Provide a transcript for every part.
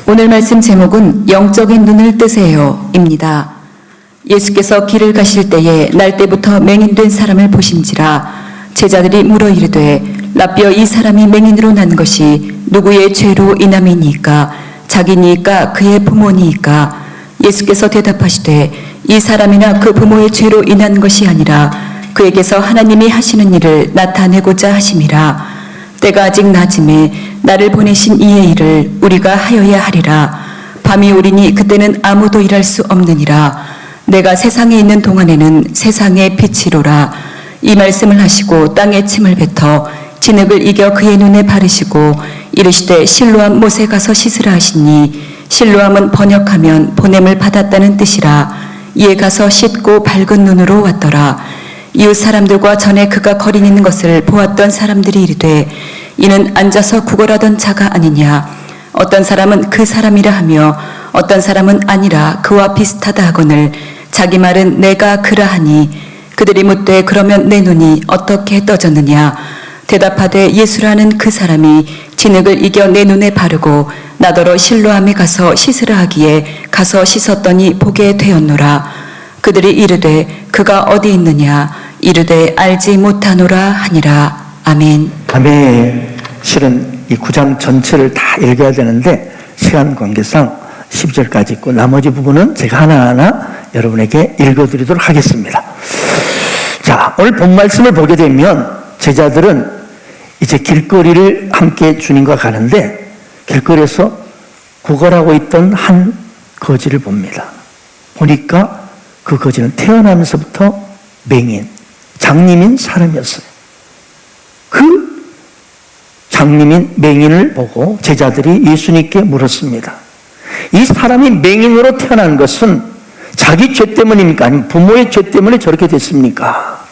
오늘 말씀 제목은 영적인 눈을 뜨세요 입니다. 예수께서 길을 가실 때에 날 때부터 맹인된 사람을 보신지라 제자들이 물어 이르되 라삐어 이 사람이 맹인으로 난 것이 누구의 죄로 인함이니까 자기니까 그의 부모니까 예수께서 대답하시되 이 사람이나 그 부모의 죄로 인한 것이 아니라 그에게서 하나님이 하시는 일을 나타내고자 하심이라. 때가 아직 낮음에 나를 보내신 이의 일을 우리가 하여야 하리라. 밤이 오리니 그때는 아무도 일할 수 없느니라. 내가 세상에 있는 동안에는 세상의 빛이로라. 이 말씀을 하시고 땅에 침을 뱉어 진흙을 이겨 그의 눈에 바르시고 이르시되 실로암 못에 가서 씻으라 하시니 실로암은 번역하면 보냄을 받았다는 뜻이라. 이에 가서 씻고 밝은 눈으로 왔더라. 이웃 사람들과 전에 그가 거리는 것을 보았던 사람들이 이르되 이는 앉아서 구걸하던 자가 아니냐. 어떤 사람은 그 사람이라 하며 어떤 사람은 아니라 그와 비슷하다 하거늘 자기 말은 내가 그라 하니 그들이 묻되 그러면 내 눈이 어떻게 떠졌느냐. 대답하되 예수라는 그 사람이 진흙을 이겨 내 눈에 바르고 나더러 실로암에 가서 씻으라 하기에 가서 씻었더니 보게 되었노라. 그들이 이르되 그가 어디 있느냐. 이르되 알지 못하노라 하니라. 아멘. 아멘. 실은 이 9장 전체를 다 읽어야 되는데 시간 관계상 10절까지 있고 나머지 부분은 제가 하나하나 여러분에게 읽어드리도록 하겠습니다. 자, 오늘 본 말씀을 보게 되면 제자들은 이제 길거리를 함께 주님과 가는데 길거리에서 구걸하고 있던 한 거지를 봅니다. 보니까 그 거지는 태어나면서부터 맹인, 장님인 사람이었어요. 그 장님인 맹인을 보고 제자들이 예수님께 물었습니다. 이 사람이 맹인으로 태어난 것은 자기 죄 때문입니까? 아니면 부모의 죄 때문에 저렇게 됐습니까?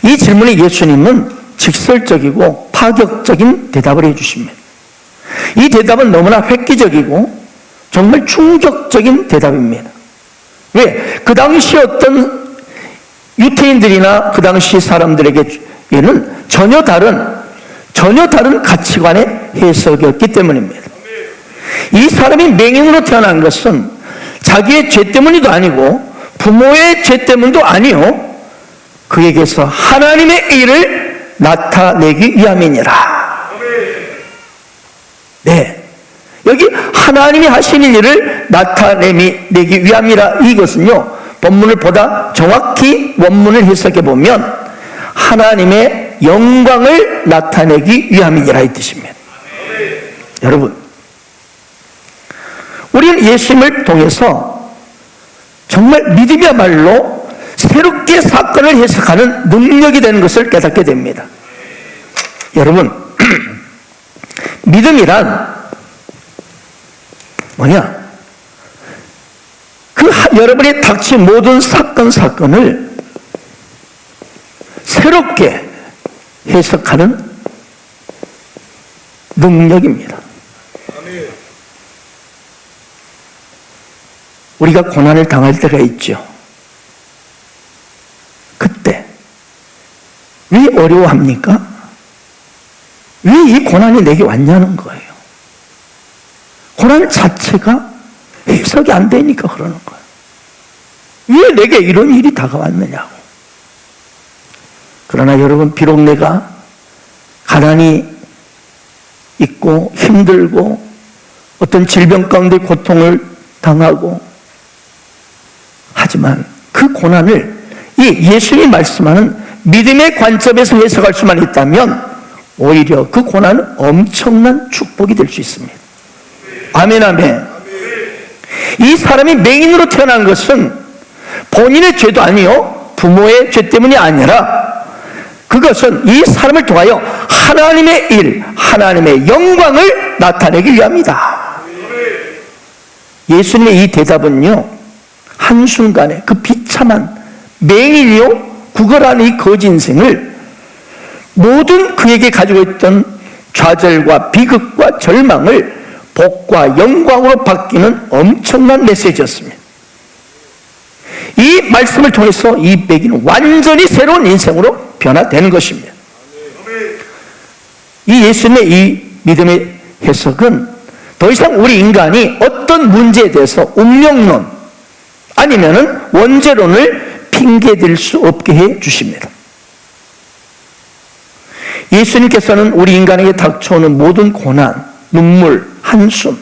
이 질문에 예수님은 직설적이고 파격적인 대답을 해주십니다. 이 대답은 너무나 획기적이고 정말 충격적인 대답입니다. 왜? 그 당시 어떤 유태인들이나 그 당시 사람들에게는 전혀 다른 가치관의 해석이었기 때문입니다. 이 사람이 맹인으로 태어난 것은 자기의 죄 때문이도 아니고 부모의 죄 때문도 아니요 그에게서 하나님의 일을 나타내기 위함이니라. 네, 여기 하나님이 하시는 일을 나타내기 위함이라. 이것은요 본문을 보다 정확히 원문을 해석해 보면 하나님의 영광을 나타내기 위함이니라 이 뜻입니다. 여러분, 우리는 예수님을 통해서 정말 믿음이야말로 새롭게 사건을 해석하는 능력이 되는 것을 깨닫게 됩니다. 여러분, 믿음이란 뭐냐? 여러분이 닥친 모든 사건을 새롭게 해석하는 능력입니다. 우리가 고난을 당할 때가 있죠. 그때 왜 어려워합니까? 왜 이 고난이 내게 왔냐는 거예요. 고난 자체가 해석이 안 되니까 그러는 거예요. 왜 내게 이런 일이 다가왔느냐고. 그러나 여러분, 비록 내가 가난이 있고 힘들고 어떤 질병 가운데 고통을 당하고 하지만 그 고난을 이 예수님이 말씀하는 믿음의 관점에서 해석할 수만 있다면 오히려 그 고난은 엄청난 축복이 될 수 있습니다. 아멘, 아멘. 이 사람이 맹인으로 태어난 것은 본인의 죄도 아니요 부모의 죄 때문이 아니라 그것은 이 사람을 통하여 하나님의 일, 하나님의 영광을 나타내기 위함이다. 예수님의 이 대답은요 한순간에 그 비참한 맹인이요 구걸하는 이 거지 인생을 모든 그에게 가지고 있던 좌절과 비극과 절망을 복과 영광으로 바뀌는 엄청난 메시지였습니다. 이 말씀을 통해서 이 맹인은 완전히 새로운 인생으로 변화되는 것입니다. 이 예수님의 이 믿음의 해석은 더 이상 우리 인간이 어떤 문제에 대해서 운명론 아니면은 원죄론을 핑계댈 수 없게 해 주십니다. 예수님께서는 우리 인간에게 닥쳐오는 모든 고난, 눈물, 한숨,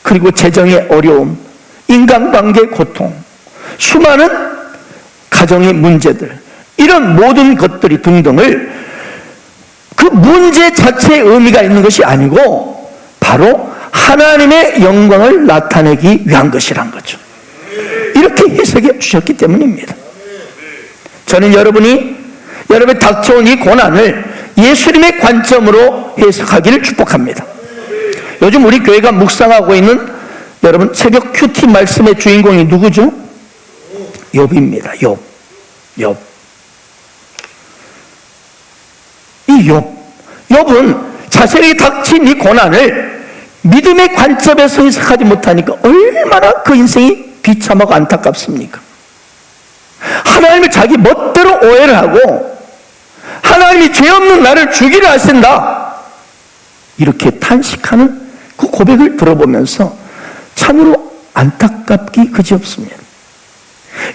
그리고 재정의 어려움, 인간관계의 고통, 수많은 가정의 문제들, 이런 모든 것들이 등등을 그 문제 자체의 의미가 있는 것이 아니고 바로 하나님의 영광을 나타내기 위한 것이란 거죠. 이렇게 해석해 주셨기 때문입니다. 저는 여러분이 닥쳐온 이 고난을 예수님의 관점으로 해석하기를 축복합니다. 요즘 우리 교회가 묵상하고 있는 여러분 새벽 큐티 말씀의 주인공이 누구죠? 욥입니다. 욥. 이 욥은 자신에게 닥친 이 고난을 믿음의 관점에서 해석하지 못하니까 얼마나 그 인생이 비참하고 안타깝습니까? 하나님을 자기 멋대로 오해를 하고 하나님이 죄 없는 나를 죽이려 하신다, 이렇게 탄식하는 그 고백을 들어보면서 참으로 안타깝기 그지없습니다.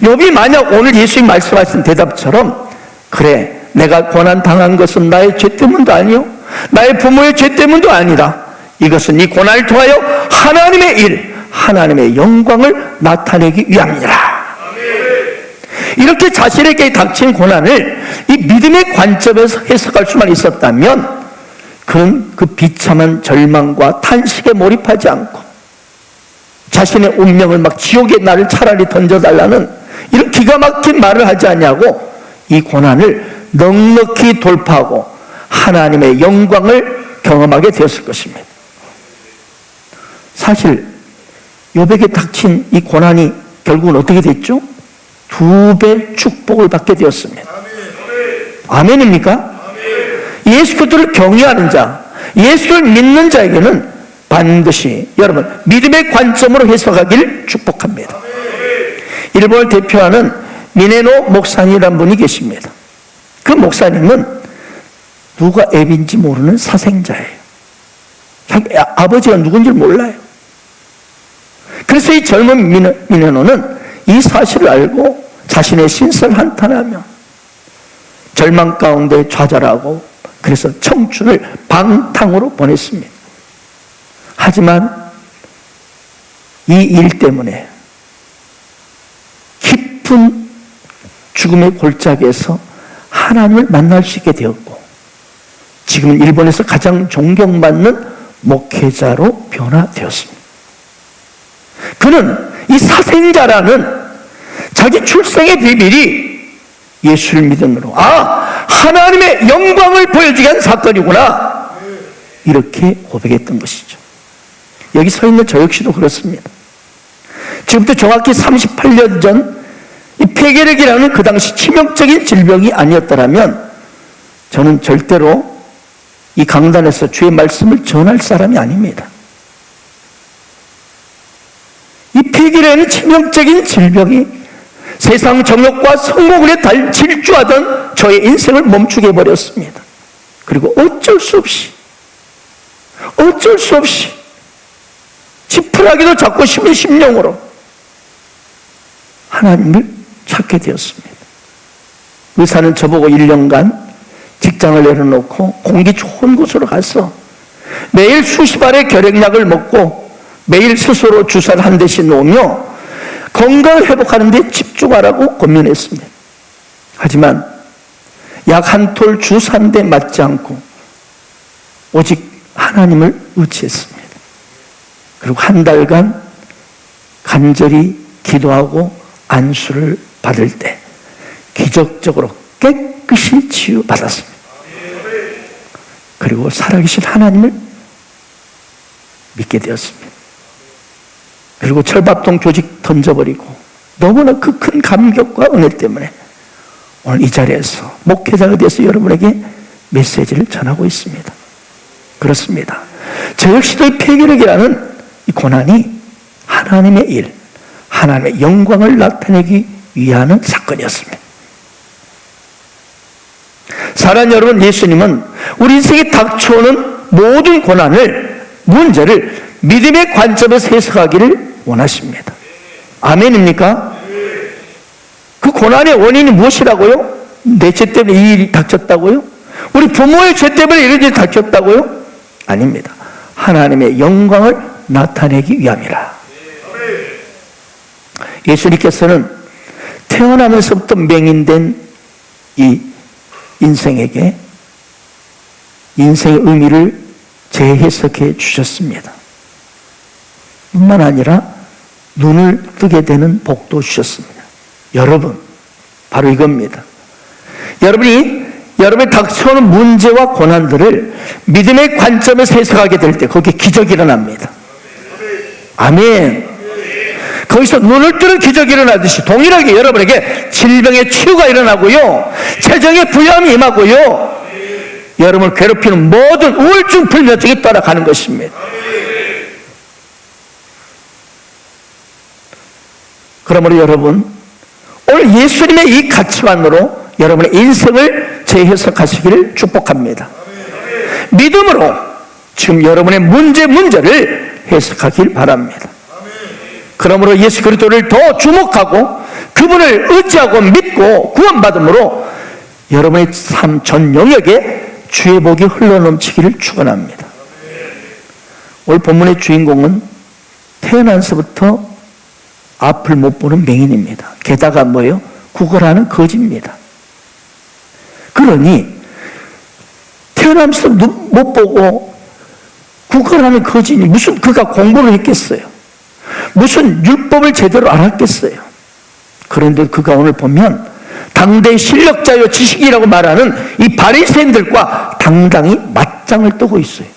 욥이 만약 오늘 예수님 말씀하신 대답처럼, 그래 내가 고난 당한 것은 나의 죄 때문도 아니요 나의 부모의 죄 때문도 아니다, 이것은 이 고난을 통하여 하나님의 일, 하나님의 영광을 나타내기 위함이라, 이렇게 자신에게 닥친 고난을 이 믿음의 관점에서 해석할 수만 있었다면 그는 그 비참한 절망과 탄식에 몰입하지 않고 자신의 운명을 막 지옥에 나를 차라리 던져달라는 이런 기가 막힌 말을 하지 않냐고 이 고난을 넉넉히 돌파하고 하나님의 영광을 경험하게 되었을 것입니다. 사실 욥에게 닥친 이 고난이 결국은 어떻게 됐죠? 2배 축복을 받게 되었습니다. 아멘입니까? 예수 그리스도를 경외하는 자, 예수를 믿는 자에게는 반드시 여러분 믿음의 관점으로 해석하기를 축복합니다. 일본을 대표하는 미네노 목사님이라는 분이 계십니다. 그 목사님은 누가 앱인지 모르는 사생자예요. 자기 아버지가 누군지 몰라요. 그래서 이 젊은 미네노는 이 사실을 알고 자신의 신성을 한탄하며 절망 가운데 좌절하고 그래서 청춘을 방탕으로 보냈습니다. 하지만 이 일 때문에 깊은 죽음의 골짜기에서 하나님을 만날 수 있게 되었고 지금은 일본에서 가장 존경받는 목회자로 변화되었습니다. 그는 이 사생자라는 자기 출생의 비밀이 예수를 믿음으로 하나님의 영광을 보여주게 한 사건이구나, 이렇게 고백했던 것이죠. 여기 서 있는 저 역시도 그렇습니다. 지금부터 정확히 38년 전 이 폐결핵이라는 그 당시 치명적인 질병이 아니었더라면 저는 절대로 이 강단에서 주의 말씀을 전할 사람이 아닙니다. 이 폐결핵이라는 치명적인 질병이 세상 정욕과 성공에 질주하던 저의 인생을 멈추게 해버렸습니다. 그리고 어쩔 수 없이 지푸라기도 잡고 싶은 심령으로 하나님을 찾게 되었습니다. 의사는 저보고 1년간 직장을 내려놓고 공기 좋은 곳으로 가서 매일 수십 알의 결핵약을 먹고 매일 스스로 주사를 한 대씩 놓으며 건강을 회복하는 데 집중하라고 권면했습니다. 하지만 약 한 톨 주사 한 대 맞지 않고 오직 하나님을 의지했습니다. 그리고 한 달간 간절히 기도하고 안수를 받을 때 기적적으로 깨끗이 치유받았습니다. 그리고 살아계신 하나님을 믿게 되었습니다. 그리고 철밥통 조직 던져버리고 너무나 그 큰 감격과 은혜 때문에 오늘 이 자리에서 목회자가 돼서 여러분에게 메시지를 전하고 있습니다. 그렇습니다. 저 역시도 이 폐결핵이라는 이 고난이 하나님의 일, 하나님의 영광을 나타내기 위한 사건이었습니다. 사랑하는 여러분, 예수님은 우리 인생에 닥쳐오는 모든 고난을, 문제를 믿음의 관점에서 해석하기를 원하십니다. 아멘입니까? 그 고난의 원인이 무엇이라고요? 내 죄 때문에 이 일이 닥쳤다고요? 우리 부모의 죄 때문에 이런 일이 닥쳤다고요? 아닙니다. 하나님의 영광을 나타내기 위함이라. 예수님께서는 태어나면서부터 맹인된 이 인생에게 인생의 의미를 재해석해 주셨습니다. 뿐만 아니라 눈을 뜨게 되는 복도 주셨습니다. 여러분, 바로 이겁니다. 여러분이 닥쳐오는 문제와 고난들을 믿음의 관점에서 해석하게 될 때 거기에 기적이 일어납니다. 아멘. 거기서 눈을 뜨는 기적이 일어나듯이 동일하게 여러분에게 질병의 치유가 일어나고요, 재정의 부여함이 임하고요, 여러분을 괴롭히는 모든 우울증 불면증이 떠나가는 것입니다. 그러므로 여러분, 오늘 예수님의 이 가치관으로 여러분의 인생을 재해석하시기를 축복합니다. 믿음으로 지금 여러분의 문제를 해석하길 바랍니다. 그러므로 예수 그리스도를 더 주목하고 그분을 의지하고 믿고 구원받음으로 여러분의 삶 전 영역에 주의 복이 흘러넘치기를 축원합니다. 오늘 본문의 주인공은 태어나서부터 앞을 못 보는 맹인입니다. 게다가 뭐예요? 구걸하는 거지입니다. 그러니 태어나면서 못 보고 구걸하는 거지니 무슨 그가 공부를 했겠어요? 무슨 율법을 제대로 알았겠어요? 그런데 그가 오늘 보면 당대의 실력자요 지식이라고 말하는 이 바리새인들과 당당히 맞짱을 뜨고 있어요.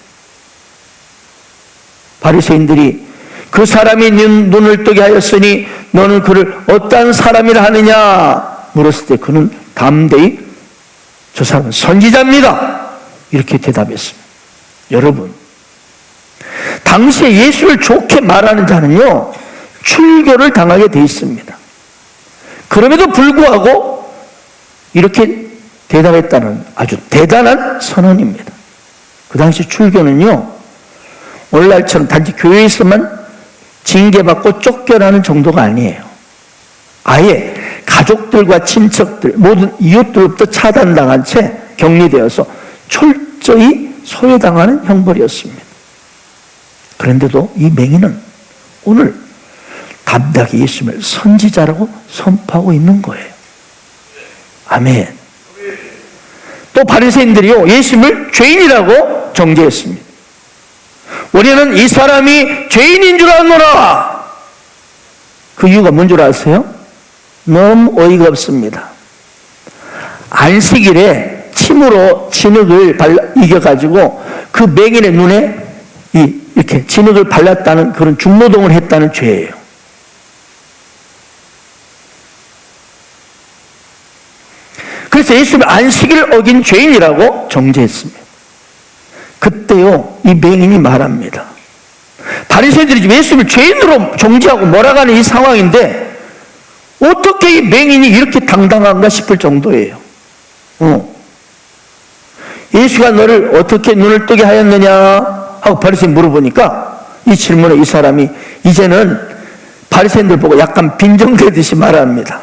바리새인들이 그 사람이 눈을 뜨게 하였으니 너는 그를 어떠한 사람이라 하느냐 물었을 때 그는 담대히 저 사람은 선지자입니다 이렇게 대답했습니다. 여러분, 당시에 예수를 좋게 말하는 자는요 출교를 당하게 돼 있습니다. 그럼에도 불구하고 이렇게 대답했다는 아주 대단한 선언입니다. 그 당시 출교는요 오늘날처럼 단지 교회에서만 징계받고 쫓겨나는 정도가 아니에요. 아예 가족들과 친척들 모든 이웃들로부터 차단당한 채 격리되어서 철저히 소외당하는 형벌이었습니다. 그런데도 이 맹인은 오늘 담대하게 예수님을 선지자라고 선포하고 있는 거예요. 아멘. 또 바리새인들이요 예수님을 죄인이라고 정죄했습니다. 우리는 이 사람이 죄인인 줄 아노라. 그 이유가 뭔 줄 아세요? 너무 어이가 없습니다. 안식일에 침으로 진흙을 이겨가지고 그 맹인의 눈에 이렇게 진흙을 발랐다는 그런 중노동을 했다는 죄예요. 그래서 예수님은 안식일을 어긴 죄인이라고 정죄했습니다. 그때요 이 맹인이 말합니다. 바리새인들이 예수님을 죄인으로 정죄하고 몰아가는 이 상황인데 어떻게 이 맹인이 이렇게 당당한가 싶을 정도예요. 예수가 너를 어떻게 눈을 뜨게 하였느냐 하고 바리새인 물어보니까 이 질문에 이 사람이 이제는 바리새인들 보고 약간 빈정대듯이 말합니다.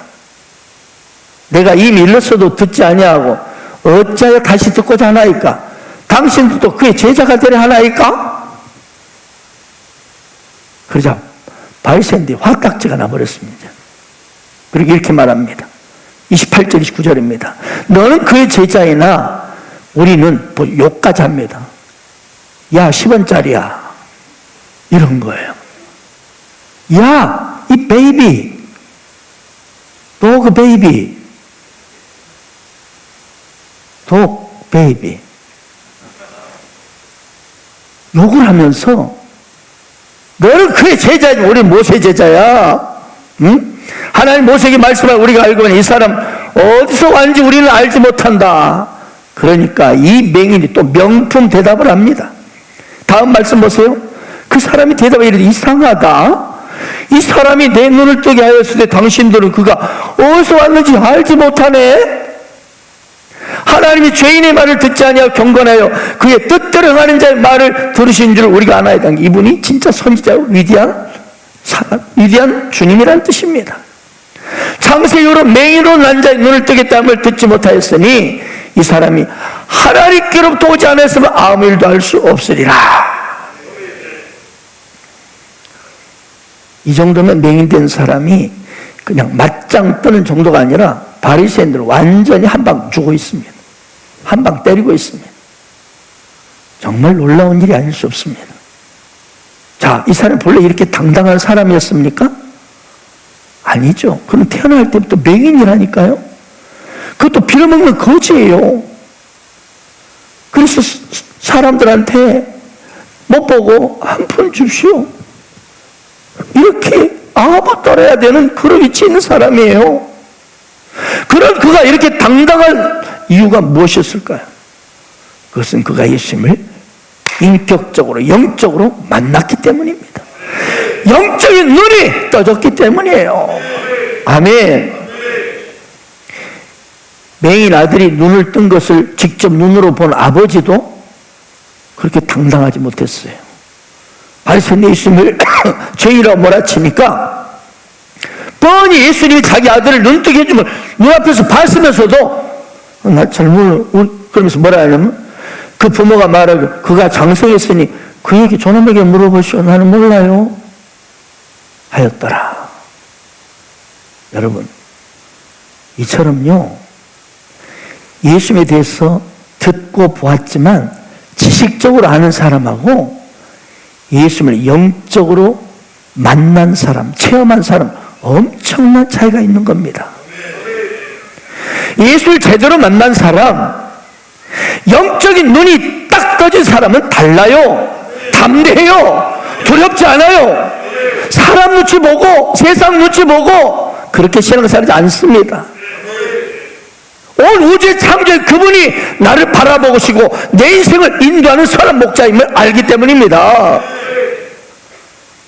내가 이미 일렀어도 듣지 아니하고 어찌하여 다시 듣고자 하나이까? 당신들도 그의 제자가 되려 하나이까? 그러자 바리새인들이 화딱지가 나버렸습니다. 그리고 이렇게 말합니다. 28절 29절입니다. 너는 그의 제자이나 우리는 뭐 욕까지 합니다. 야 10원짜리야 이런 거예요. 야 이 베이비 도그 베이비 도그 베이비 욕을 하면서 너는 그의 제자니 우리는 모세 제자야. 응? 하나님 모세에게 말씀을 우리가 알고 있는 이 사람 어디서 왔는지 우리는 알지 못한다. 그러니까 이 맹인이 또 명품 대답을 합니다. 다음 말씀 보세요. 그 사람이 대답해 이르되 이상하다. 이 사람이 내 눈을 뜨게 하였을 때 당신들은 그가 어디서 왔는지 알지 못하네. 하나님이 죄인의 말을 듣지 아니하고 경건하여 그의 뜻대로 하는 자의 말을 들으신 줄 우리가 알아야 하는 게, 이분이 진짜 선지자고 위대한 사람, 위대한 주님이란 뜻입니다. 창세 이후로 맹인으로 난 자의 눈을 뜨겠다는 걸 듣지 못하였으니 이 사람이 하나님께로부터 오지 않았으면 아무 일도 할 수 없으리라. 이 정도면 맹인된 사람이 그냥 맞짱 뜨는 정도가 아니라 바리새인들 완전히 한 방 주고 있습니다. 한 방 때리고 있습니다. 정말 놀라운 일이 아닐 수 없습니다. 자, 이 사람이 본래 이렇게 당당한 사람이었습니까? 아니죠. 그는 태어날 때부터 맹인이라니까요. 그것도 빌어먹는 거지예요. 그래서 사람들한테 못 보고 한 푼 주시오, 이렇게 아부 떨어야 되는 그런 위치에 있는 사람이에요. 그런 그가 이렇게 당당한 이유가 무엇이었을까요? 그것은 그가 예수님을 인격적으로, 영적으로 만났기 때문입니다. 영적인 눈이 떠졌기 때문이에요. 아멘. 맹인 아들이 눈을 뜬 것을 직접 눈으로 본 아버지도 그렇게 당당하지 못했어요. 바리새인 예수님을 죄인이라고 몰아치니까 뻔히 예수님이 자기 아들을 눈뜨게 해주면 눈앞에서 봤으면서도 나 잘못, 그러면서 뭐라 하냐면 그 부모가 말하고 그가 장성했으니 그 얘기 저놈에게 물어보시오, 나는 몰라요 하였더라. 여러분, 이처럼요, 예수님에 대해서 듣고 보았지만 지식적으로 아는 사람하고 예수님을 영적으로 만난 사람, 체험한 사람, 엄청난 차이가 있는 겁니다. 예수를 제대로 만난 사람, 영적인 눈이 딱 떠진 사람은 달라요. 담대해요. 두렵지 않아요. 사람 눈치 보고 세상 눈치 보고 그렇게 신앙생활하지 않습니다. 온 우주의 창조의 그분이 나를 바라보시고 내 인생을 인도하는 선한 목자임을 알기 때문입니다.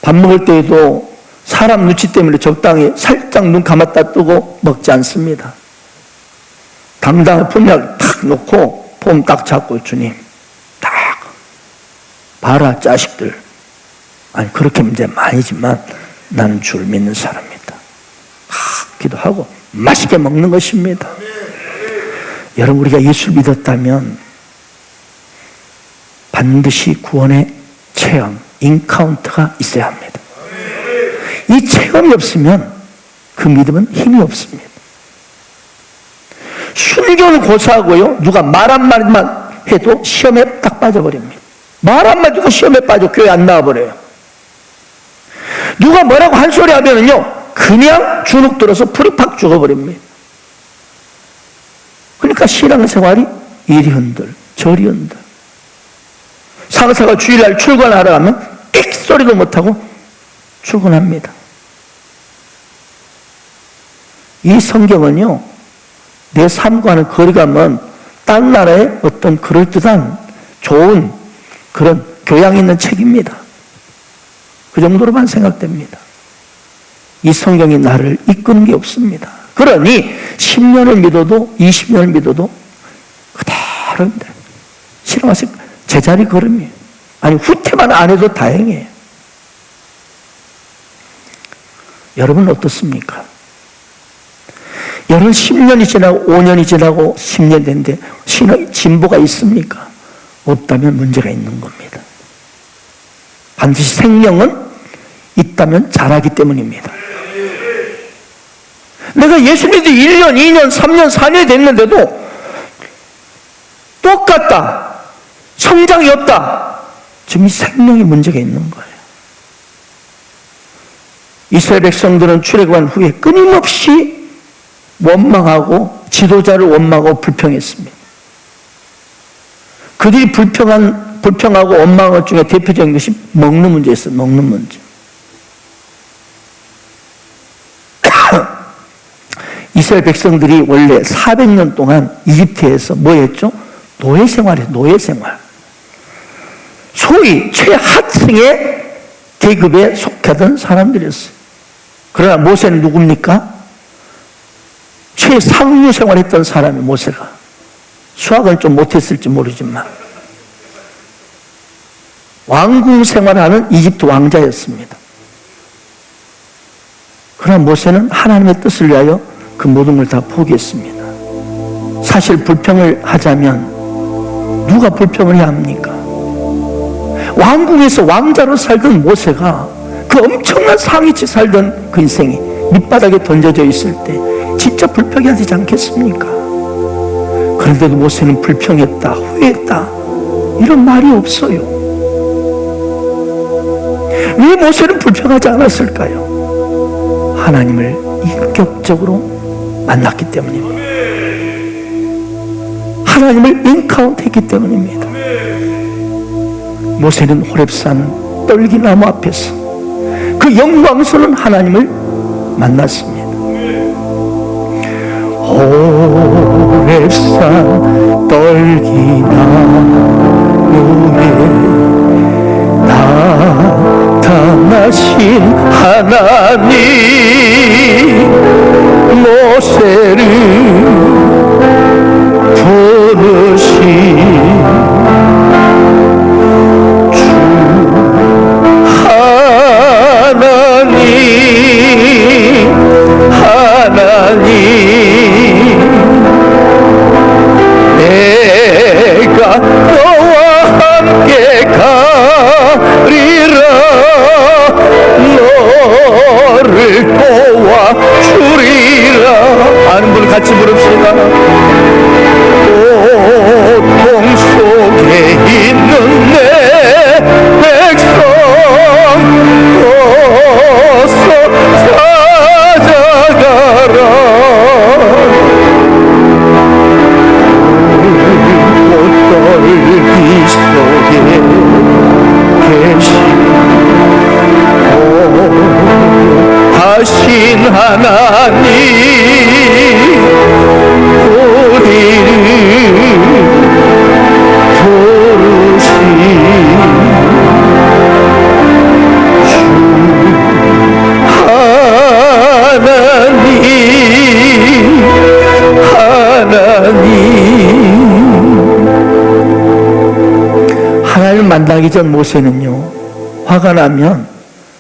밥 먹을 때에도 사람 눈치 때문에 적당히 살짝 눈 감았다 뜨고 먹지 않습니다. 당당한 분량을 탁 놓고 폼 딱 잡고, 주님 딱 봐라 자식들, 아니 그렇게 문제 아니지만 나는 주를 믿는 사람이다, 기도하고 맛있게 먹는 것입니다. 여러분, 우리가 예수를 믿었다면 반드시 구원의 체험, 인카운트가 있어야 합니다. 이 체험이 없으면 그 믿음은 힘이 없습니다. 순교는 고사하고요, 누가 말 한마디만 해도 시험에 딱 빠져버립니다. 말 한마디도 시험에 빠져 교회 안 나와버려요. 누가 뭐라고 한 소리 하면은요, 그냥 주눅 들어서 풀이 팍 죽어버립니다. 그러니까 신앙생활이 이리 흔들 저리 흔들. 상사가 주일날 출근하러 가면 익 소리도 못하고 출근합니다. 이 성경은요, 내 삶과는 거리감은 딴 나라의 어떤 그럴듯한 좋은 그런 교양 있는 책입니다. 그 정도로만 생각됩니다. 이 성경이 나를 이끄는 게 없습니다. 그러니 10년을 믿어도 20년을 믿어도 그대로입니다. 신앙생활 제자리 걸음이에요. 아니 후퇴만 안 해도 다행이에요. 여러분 어떻습니까? 여러분 10년이 지나고 5년이 지나고 10년 됐는데 신앙 진보가 있습니까? 없다면 문제가 있는 겁니다. 반드시 생명은 있다면 자라기 때문입니다. 내가 예수 믿은 1년, 2년, 3년, 4년이 됐는데도 똑같다, 성장이 없다, 지금 이 생명에 문제가 있는 거예요. 이스라엘 백성들은 출애굽한 후에 끊임없이 원망하고 지도자를 원망하고 불평했습니다. 그들이 불평하고 원망한 것 중에 대표적인 것이 먹는 문제였어요. 먹는 문제. 이스라엘 백성들이 원래 400년 동안 이집트에서 뭐 했죠? 노예 생활이에요. 노예 생활. 소위 최하층의 계급에 속하던 사람들이었어요. 그러나 모세는 누굽니까? 최상류 생활했던 사람이 모세가. 수학은 좀 못했을지 모르지만 왕궁 생활하는 이집트 왕자였습니다. 그러나 모세는 하나님의 뜻을 위하여 그 모든 걸 다 포기했습니다. 사실 불평을 하자면 누가 불평을 해야 합니까? 왕궁에서 왕자로 살던 모세가 그 엄청난 상위치 살던 그 인생이 밑바닥에 던져져 있을 때 진짜 불평해야 되지 않겠습니까? 그런데도 모세는 불평했다, 후회했다 이런 말이 없어요. 왜 모세는 불평하지 않았을까요? 하나님을 인격적으로 만났기 때문입니다. 하나님을 인카운트했기 때문입니다. 모세는 호렙산 떨기나무 앞에서 그 영광스러운 하나님을 만났습니다. 호렙산 떨기나무에 나타나신 하나님 모세를 부르신 주 하나님 내가 너와 함께 가리라 너를 도와주리라. 아는 분 같이 부릅시다. 고통 속에 있는 내 백성 어서 찾아가라. 떨기 속에 계신 하신 하나님 우리를 부르신 주 하나님 만나기 전 모세는요, 화가 나면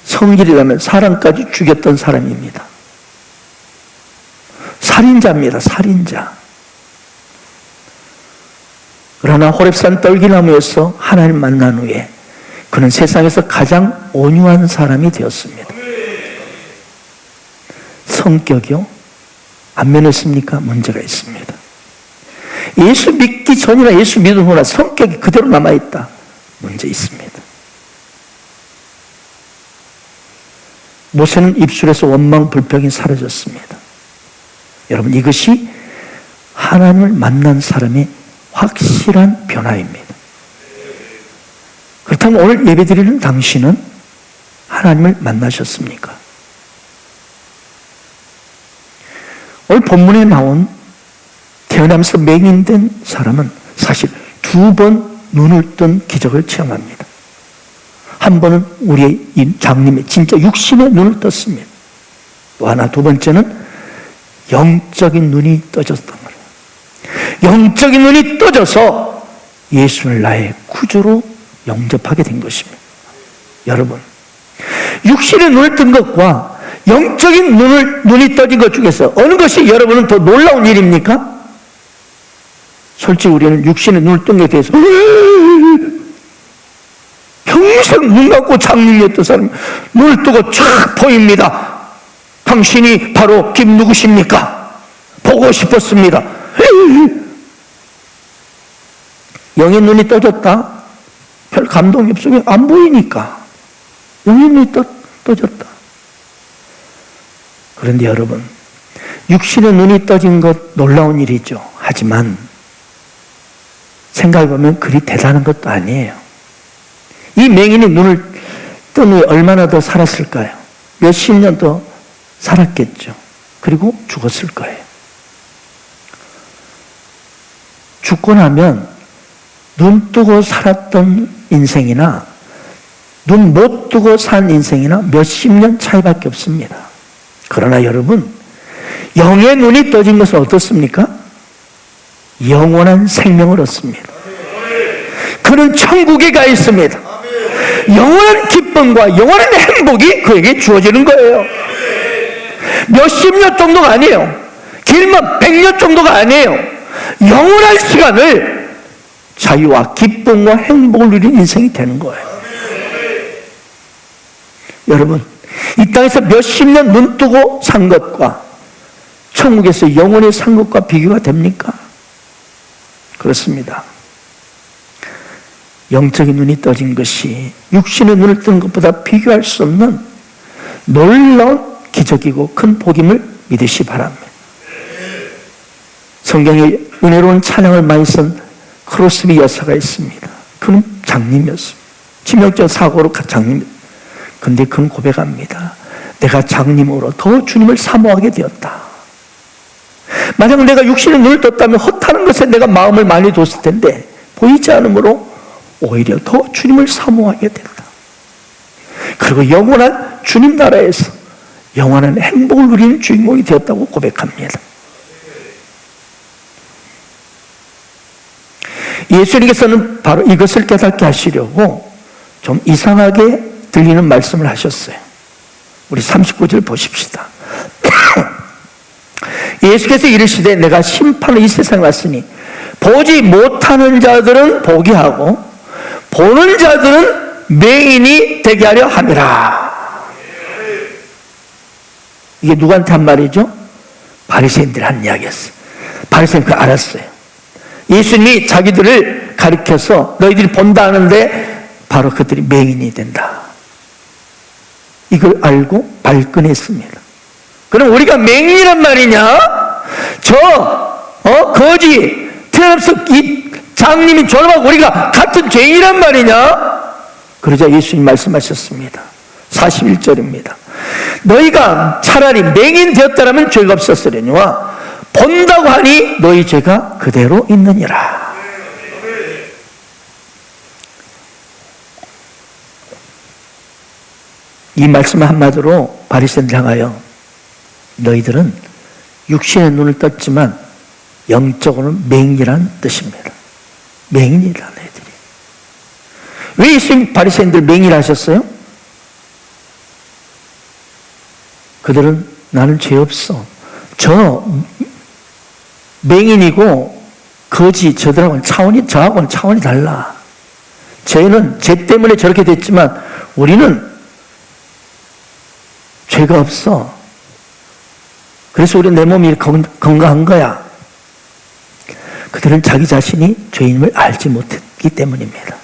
성질이라면 사람까지 죽였던 사람입니다. 살인자입니다. 살인자. 그러나 호렙산 떨기나무에서 하나님 만난 후에 그는 세상에서 가장 온유한 사람이 되었습니다. 성격이요? 안 변했습니까? 문제가 있습니다. 예수 믿기 전이나 예수 믿은 후나 성격이 그대로 남아있다. 문제 있습니다. 모세는 입술에서 원망, 불평이 사라졌습니다. 여러분, 이것이 하나님을 만난 사람의 확실한 변화입니다. 그렇다면 오늘 예배드리는 당신은 하나님을 만나셨습니까? 오늘 본문에 나온 태어나면서 맹인된 사람은 사실 2번 눈을 뜬 기적을 체험합니다. 한 번은 우리의 이 장님의 진짜 육신의 눈을 떴습니다. 또 하나, 2번째는 영적인 눈이 떠졌던 거예요. 영적인 눈이 떠져서 예수를 나의 구주로 영접하게 된 것입니다. 여러분, 육신의 눈을 뜬 것과 영적인 눈이 떠진 것 중에서 어느 것이 여러분은 더 놀라운 일입니까? 솔직히 우리는 육신의 눈을 뜬 것에 대해서 평생 눈 감고 장님이었던 사람이 눈을 뜨고 쫙 보입니다. 당신이 바로 김 누구십니까? 보고 싶었습니다. 영의 눈이 떠졌다? 별 감동이 없으면 안 보이니까. 영의 눈이 떠졌다. 그런데 여러분, 육신의 눈이 떠진 것 놀라운 일이죠. 하지만 생각해보면 그리 대단한 것도 아니에요. 이 맹인이 눈을 뜬 후에 얼마나 더 살았을까요? 몇십 년 더 살았겠죠. 그리고 죽었을 거예요. 죽고 나면 눈 뜨고 살았던 인생이나 눈 못 뜨고 산 인생이나 몇십 년 차이밖에 없습니다. 그러나 여러분, 영의 눈이 떠진 것은 어떻습니까? 영원한 생명을 얻습니다. 그는 천국에 가 있습니다. 영원한 기쁨과 영원한 행복이 그에게 주어지는 거예요. 몇십 년 정도가 아니에요. 길면 100년 정도가 아니에요. 영원한 시간을 자유와 기쁨과 행복을 누리는 인생이 되는 거예요. 여러분, 이 땅에서 몇십 년 눈 뜨고 산 것과 천국에서 영원히 산 것과 비교가 됩니까? 그렇습니다. 영적인 눈이 떠진 것이 육신의 눈을 뜬 것보다 비교할 수 없는 놀라운 기적이고 큰 복임을 믿으시 바랍니다. 성경에 은혜로운 찬양을 많이 쓴 크로스비 여사가 있습니다. 그는 장님이었습니다. 치명적 사고로 장님. 근데 그는 고백합니다. 내가 장님으로 더 주님을 사모하게 되었다. 만약 내가 육신의 눈을 떴다면 헛하는 것에 내가 마음을 많이 뒀을 텐데 보이지 않으므로 오히려 더 주님을 사모하게 된다. 그리고 영원한 주님 나라에서 영원한 행복을 누리는 주인공이 되었다고 고백합니다. 예수님께서는 바로 이것을 깨닫게 하시려고 좀 이상하게 들리는 말씀을 하셨어요. 우리 39절 보십시다. 예수께서 이르시되 내가 심판을 이 세상에 왔으니 보지 못하는 자들은 보게 하고 보는 자들은 맹인이 되게 하려 함이라. 이게 누구한테 한 말이죠? 바리새인들이 한 이야기였어요. 바리새인은 그걸 알았어요. 예수님이 자기들을 가리켜서 너희들이 본다 하는데 바로 그들이 맹인이 된다. 이걸 알고 발끈했습니다. 그럼 우리가 맹인이란 말이냐? 거지 태어나서 이 장님이 졸업하고 우리가 같은 죄인이란 말이냐? 그러자 예수님 말씀하셨습니다. 41절입니다. 너희가 차라리 맹인 되었다라면 죄가 없었으려니와 본다고 하니 너희 죄가 그대로 있느니라. 이 말씀을 한마디로 바리새인들 향하여 너희들은 육신의 눈을 떴지만 영적으로는 맹인이라는 뜻입니다. 맹인이다 너희들이. 왜 예수님 바리새인들 맹인을 하셨어요? 그들은 나는 죄 없어. 저 맹인이고 거지 저들하고는 저하고는 차원이 달라. 저희는 죄 때문에 저렇게 됐지만 우리는 죄가 없어. 그래서 우리 내 몸이 건강한 거야. 그들은 자기 자신이 죄인임을 알지 못했기 때문입니다.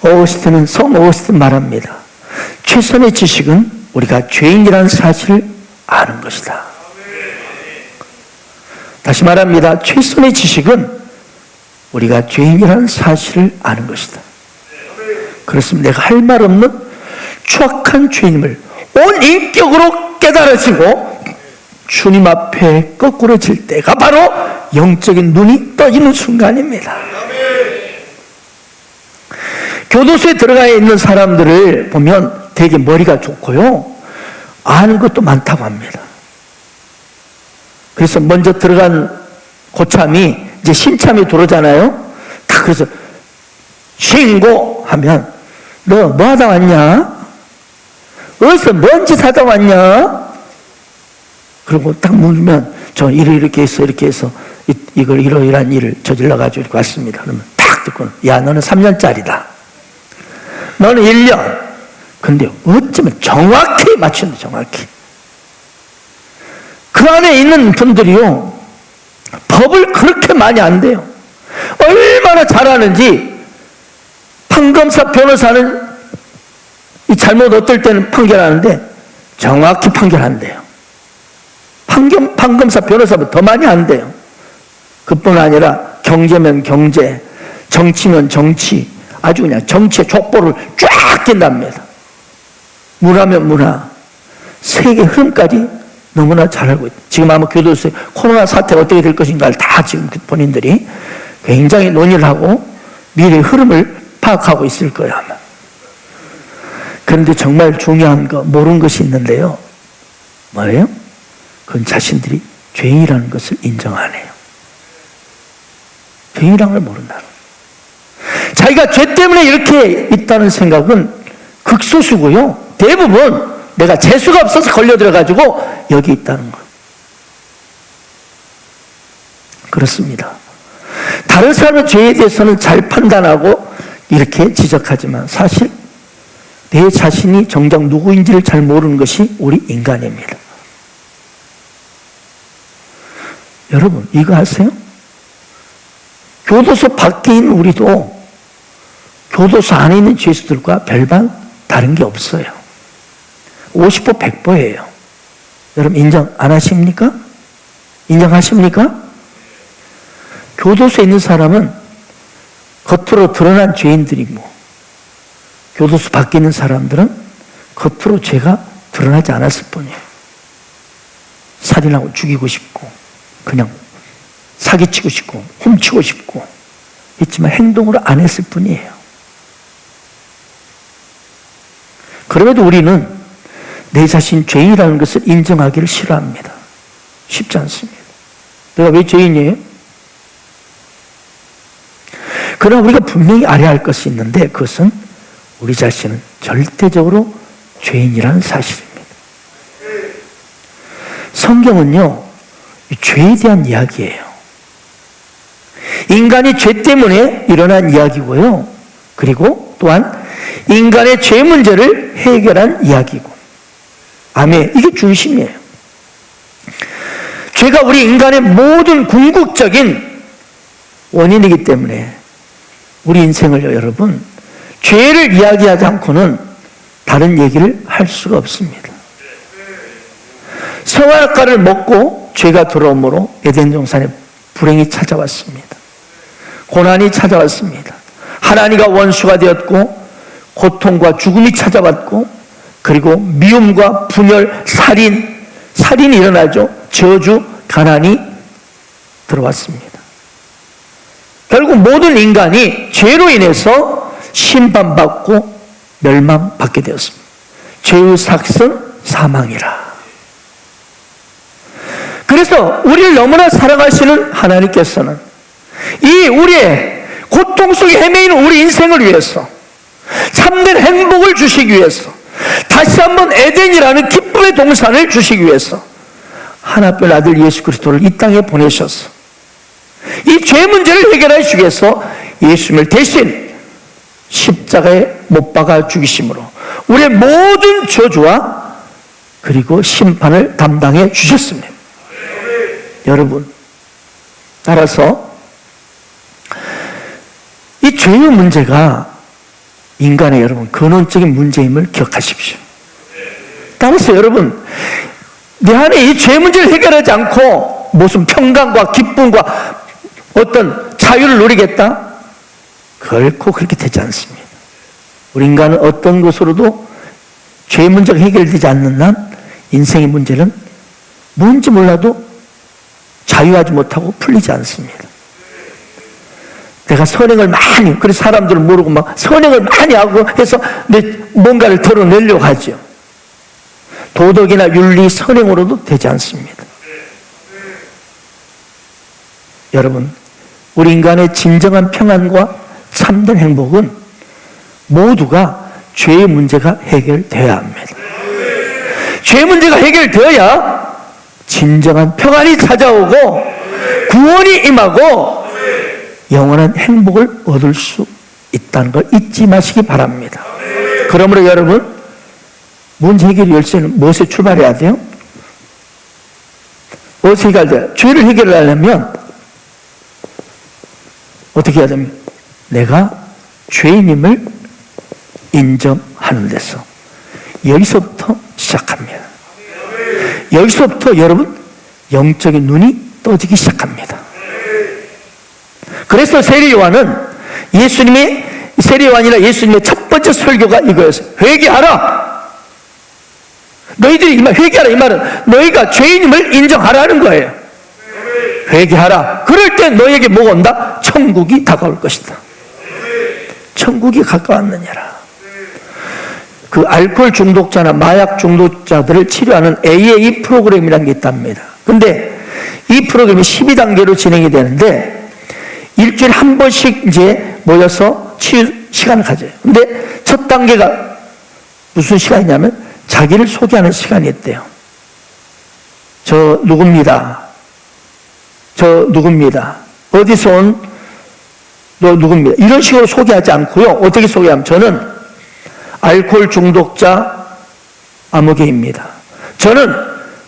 오거스틴은 성 오거스틴 말합니다. 최선의 지식은 우리가 죄인이라는 사실을 아는 것이다. 다시 말합니다. 최선의 지식은 우리가 죄인이라는 사실을 아는 것이다. 그렇습니다. 내가 할 말 없는 추악한 죄인임을 온 인격으로 깨달아지고 주님 앞에 거꾸러질 때가 바로 영적인 눈이 떠지는 순간입니다. 교도소에 들어가 있는 사람들을 보면 되게 머리가 좋고요, 아는 것도 많다고 합니다. 그래서 먼저 들어간 고참이 이제 신참이 들어오잖아요. 딱 그래서 신고하면 너 뭐 하다 왔냐? 어디서 뭔 짓 하다 왔냐? 그리고 딱 물으면 저 이렇게 해서 이걸 이러이러한 일을 저질러가지고 이렇게 왔습니다. 그러면 딱 듣고 야 너는 3년짜리다. 너는 1년. 근데 어쩌면 정확히 맞춘다. 정확히. 그 안에 있는 분들이요, 법을 그렇게 많이 안 돼요. 얼마나 잘하는지 판검사 변호사는 이 잘못 어떨 때는 판결하는데 정확히 판결한대요. 판검사 변호사보다 더 많이 안 돼요. 그뿐 아니라 경제면 경제, 정치면 정치, 아주 그냥 정치의 족보를 쫙 낀답니다. 문화면 문화, 세계 흐름까지 너무나 잘 알고 있다. 지금 아마 교도소에 코로나 사태가 어떻게 될 것인가를 다 지금 본인들이 굉장히 논의를 하고 미래의 흐름을 파악하고 있을 거예요, 아마. 그런데 정말 중요한 거, 모르는 것이 있는데요. 뭐예요? 그건 자신들이 죄인이라는 것을 인정 안 해요. 죄인이라는 걸 모른다는 거예요. 자기가 죄 때문에 이렇게 있다는 생각은 극소수고요. 대부분 내가 재수가 없어서 걸려들어가지고 여기 있다는 거예요. 그렇습니다. 다른 사람의 죄에 대해서는 잘 판단하고 이렇게 지적하지만 사실 내 자신이 정작 누구인지를 잘 모르는 것이 우리 인간입니다. 여러분, 이거 아세요? 교도소 밖에 있는 우리도 교도소 안에 있는 죄수들과 별반 다른 게 없어요. 50보 100보예요. 여러분 인정 안 하십니까? 인정하십니까? 교도소에 있는 사람은 겉으로 드러난 죄인들이고 교도소 밖에 있는 사람들은 겉으로 죄가 드러나지 않았을 뿐이에요. 살인하고 죽이고 싶고 그냥 사기치고 싶고 훔치고 싶고 있지만 행동으로 안 했을 뿐이에요. 그럼에도 우리는 내 자신 죄인이라는 것을 인정하기를 싫어합니다. 쉽지 않습니다. 내가 왜 죄인이에요? 그러나 우리가 분명히 알아야 할 것이 있는데 그것은 우리 자신은 절대적으로 죄인이라는 사실입니다. 성경은요, 죄에 대한 이야기예요. 인간이 죄 때문에 일어난 이야기고요. 그리고 또한 인간의 죄 문제를 해결한 이야기고. 아멘. 이게 중심이에요. 죄가 우리 인간의 모든 궁극적인 원인이기 때문에 우리 인생을요, 여러분, 죄를 이야기하지 않고는 다른 얘기를 할 수가 없습니다. 선악과를 먹고 죄가 들어오므로 에덴 동산에 불행이 찾아왔습니다. 고난이 찾아왔습니다. 하나님과 원수가 되었고 고통과 죽음이 찾아왔고 그리고 미움과 분열, 살인이 일어나죠. 저주, 가난이 들어왔습니다. 결국 모든 인간이 죄로 인해서 심판받고 멸망받게 되었습니다. 죄의 삭은 사망이라. 그래서 우리를 너무나 사랑하시는 하나님께서는 이 우리의 고통 속에 헤매이는 우리 인생을 위해서 참된 행복을 주시기 위해서 다시 한번 에덴이라는 기쁨의 동산을 주시기 위해서 하나뿐 아들 예수 그리스도를 이 땅에 보내셔서 이 죄 문제를 해결해 주기 위해서 예수님을 대신 십자가에 못 박아 죽이심으로 우리의 모든 저주와 그리고 심판을 담당해 주셨습니다. 여러분, 따라서 이 죄의 문제가 인간의 여러분 근원적인 문제임을 기억하십시오. 따라서 여러분, 내 안에 이 죄 문제를 해결하지 않고 무슨 평강과 기쁨과 어떤 자유를 누리겠다? 결코 그렇게 되지 않습니다. 우리 인간은 어떤 것으로도 죄 문제가 해결되지 않는 한 인생의 문제는 뭔지 몰라도 자유하지 못하고 풀리지 않습니다. 내가 선행을 많이, 그래서 사람들을 모르고 막 선행을 많이 하고 해서 내 뭔가를 덜어내려고 하죠. 도덕이나 윤리, 선행으로도 되지 않습니다. 여러분, 우리 인간의 진정한 평안과 참된 행복은 모두가 죄의 문제가 해결되어야 합니다. 죄의 문제가 해결되어야 진정한 평안이 찾아오고 구원이 임하고 영원한 행복을 얻을 수 있다는 걸 잊지 마시기 바랍니다. 그러므로 여러분, 문제 해결 열쇠는 무엇에 출발해야 돼요? 무엇에 해결돼요? 죄를 해결하려면 어떻게 해야 됩니까? 내가 죄인임을 인정하는 데서 여기서부터 시작합니다. 여기서부터 여러분 영적인 눈이 떠지기 시작합니다. 그래서 세례요한은 세례요한이나 예수님의 첫 번째 설교가 이거였어요. 회개하라. 너희들이 회개하라 이 말은 너희가 죄인임을 인정하라는 거예요. 회개하라. 그럴 때 너희에게 뭐가 온다? 천국이 다가올 것이다. 천국이 가까웠느냐라. 그 알코올 중독자나 마약 중독자들을 치료하는 AA 프로그램이라는 게 있답니다. 근데 이 프로그램이 12단계로 진행이 되는데 일주일에 한 번씩 이제 모여서 치유 시간을 가져요. 근데 첫 단계가 무슨 시간이냐면 자기를 소개하는 시간이었대요. 저 누굽니다. 저 누굽니다. 어디서 온 너 누굽니다. 이런 식으로 소개하지 않고요. 어떻게 소개하면 저는 알코올 중독자 아무개입니다. 저는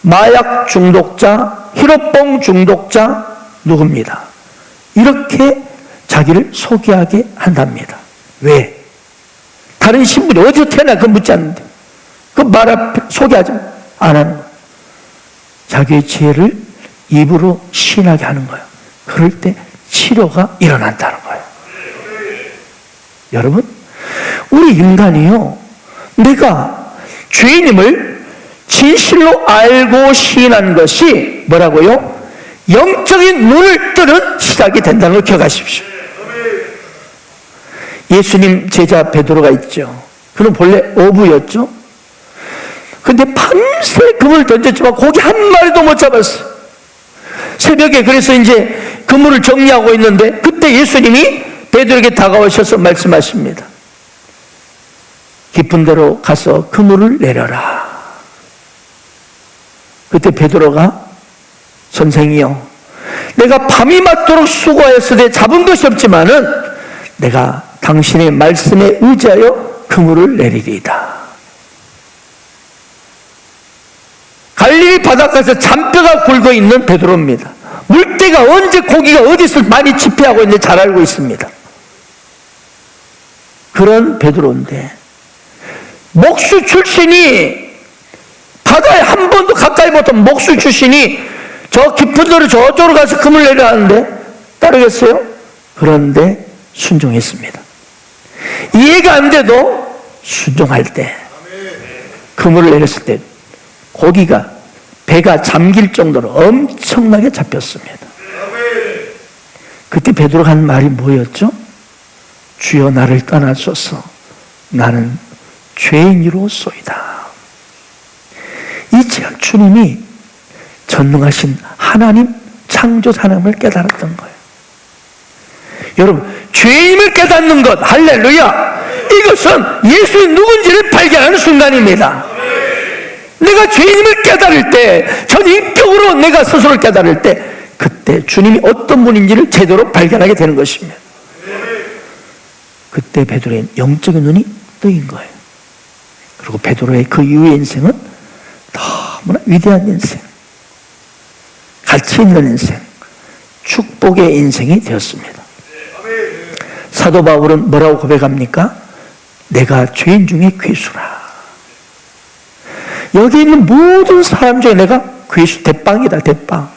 마약 중독자, 히로뽕 중독자 누굽니다. 이렇게 자기를 소개하게 한답니다. 왜? 다른 신분이 어디서 태어나 그거 묻지 않는데 그 말 앞에 소개하지 안 하는 거예요. 자기의 죄를 입으로 시인하게 하는 거예요. 그럴 때 치료가 일어난다는 거예요. 여러분, 우리 인간이요, 내가 죄인임을 진실로 알고 시인하는 것이 뭐라고요? 영적인 눈을 뜨는 시작이 된다는 걸 기억하십시오. 예수님 제자 베드로가 있죠. 그는 본래 어부였죠. 근데 밤새 그물을 던졌지만 고기 한 마리도 못 잡았어요. 새벽에 그래서 이제 그물을 정리하고 있는데 그때 예수님이 베드로에게 다가오셔서 말씀하십니다. 깊은 데로 가서 그물을 내려라. 그때 베드로가 선생이요, 내가 밤이 맞도록 수고하였으되 잡은 것이 없지만은 내가 당신의 말씀에 의지하여 그물을 내리리이다. 갈릴리 바닷가에서 잔뼈가 굵어 있는 베드로입니다. 물때가 언제 고기가 어디서 많이 집회하고 있는지 잘 알고 있습니다. 그런 베드로인데 목수 출신이, 바다에 한 번도 가까이 못한 목수 출신이 저 깊은 데로 저쪽으로 가서 그물 내려가는데 따르겠어요? 그런데 순종했습니다. 이해가 안 돼도 순종할 때, 그물을 내렸을 때 고기가, 배가 잠길 정도로 엄청나게 잡혔습니다. 그때 베드로가 한 말이 뭐였죠? 주여 나를 떠나소서 나는 죄인이로소이다. 이 주님이 전능하신 하나님, 창조자 하나님을 깨달았던 거예요. 여러분, 죄인을 깨닫는 것, 할렐루야, 이것은 예수의 누군지를 발견하는 순간입니다. 내가 죄인임을 깨달을 때, 전 인격으로 내가 스스로를 깨달을 때, 그때 주님이 어떤 분인지를 제대로 발견하게 되는 것입니다. 그때 베드로의 영적인 눈이 뜨인 거예요. 그리고 베드로의 그 이후의 인생은 너무나 위대한 인생, 가치 있는 인생, 축복의 인생이 되었습니다. 사도 바울은 뭐라고 고백합니까? 내가 죄인 중에 괴수라. 여기 있는 모든 사람 중에 내가 괴수, 대빵이다, 대빵.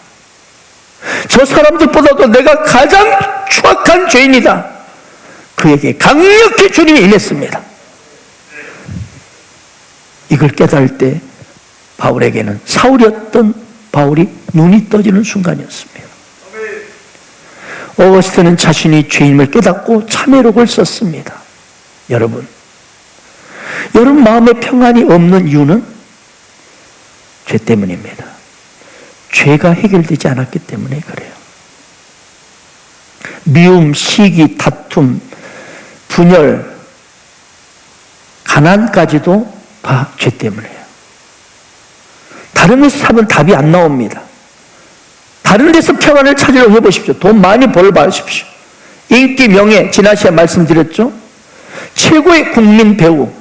저 사람들보다도 내가 가장 추악한 죄인이다. 그에게 강력히 주님이 임했습니다. 이걸 깨달을 때 바울에게는 사울이었던 바울이 눈이 떠지는 순간이었습니다. 어거스틴은 자신이 죄인임을 깨닫고 참회록을 썼습니다. 여러분 마음에 평안이 없는 이유는 죄 때문입니다. 죄가 해결되지 않았기 때문에 그래요. 미움, 시기, 다툼, 분열, 가난까지도 다 죄 때문이에요. 다른 데서 찾으면 답이 안 나옵니다. 다른 데서 평안을 찾으려고 해보십시오. 돈 많이 벌어봐십시오. 인기, 명예, 지난 시간에 말씀드렸죠. 최고의 국민 배우,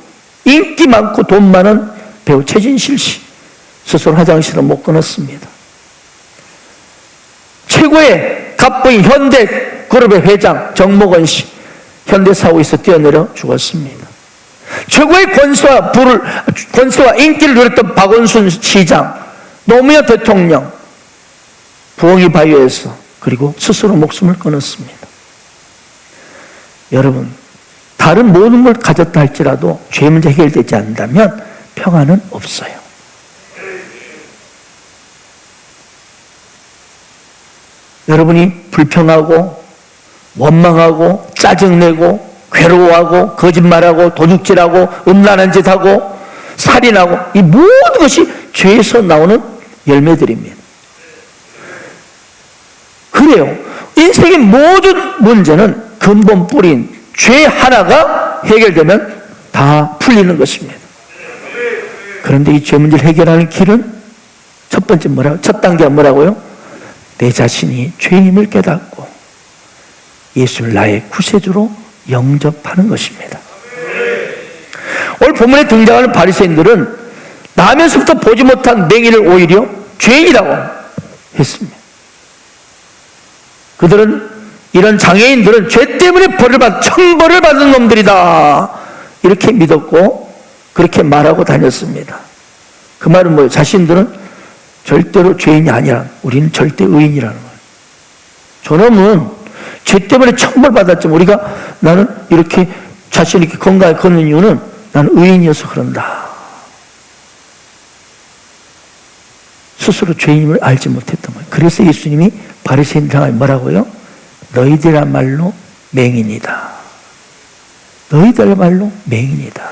인기 많고 돈 많은 배우 최진실 씨, 스스로 화장실을 못 끊었습니다. 최고의 갑부인 현대그룹의 회장 정목원 씨, 현대사고에서 뛰어내려 죽었습니다. 최고의 권세와 인기를 누렸던 박원순 시장, 노무현 대통령, 부엉이 바위에서, 그리고 스스로 목숨을 끊었습니다. 여러분, 다른 모든 걸 가졌다 할지라도 죄 문제 해결되지 않는다면 평안은 없어요. 여러분이 불평하고 원망하고 짜증내고 괴로워하고 거짓말하고 도둑질하고 음란한 짓하고 살인하고, 이 모든 것이 죄에서 나오는 열매들입니다. 그래요. 인생의 모든 문제는 근본 뿌리인 죄 하나가 해결되면 다 풀리는 것입니다. 그런데 이 죄 문제를 해결하는 길은 첫 번째 뭐라고? 첫 단계가 뭐라고요? 내 자신이 죄임을 깨닫고 예수를 나의 구세주로 영접하는 것입니다. 오늘 본문에 등장하는 바리새인들은 나면서부터 보지 못한 맹인을 오히려 죄인이라고 했습니다. 그들은 이런 장애인들은 죄 때문에 천벌을 받는 놈들이다 이렇게 믿었고 그렇게 말하고 다녔습니다. 그 말은 뭐예요? 자신들은 절대로 죄인이 아니라 우리는 절대 의인이라는 거예요. 저놈은 죄 때문에 천벌받았지만 나는 이렇게 자신 있게 건강하게 걷는 이유는 나는 의인이어서 그런다. 스스로 죄인임을 알지 못했던 거예요. 그래서 예수님이 바리새인들 향하여 뭐라고요? 너희들이야말로 맹인이다. 너희들이야말로 맹인이다.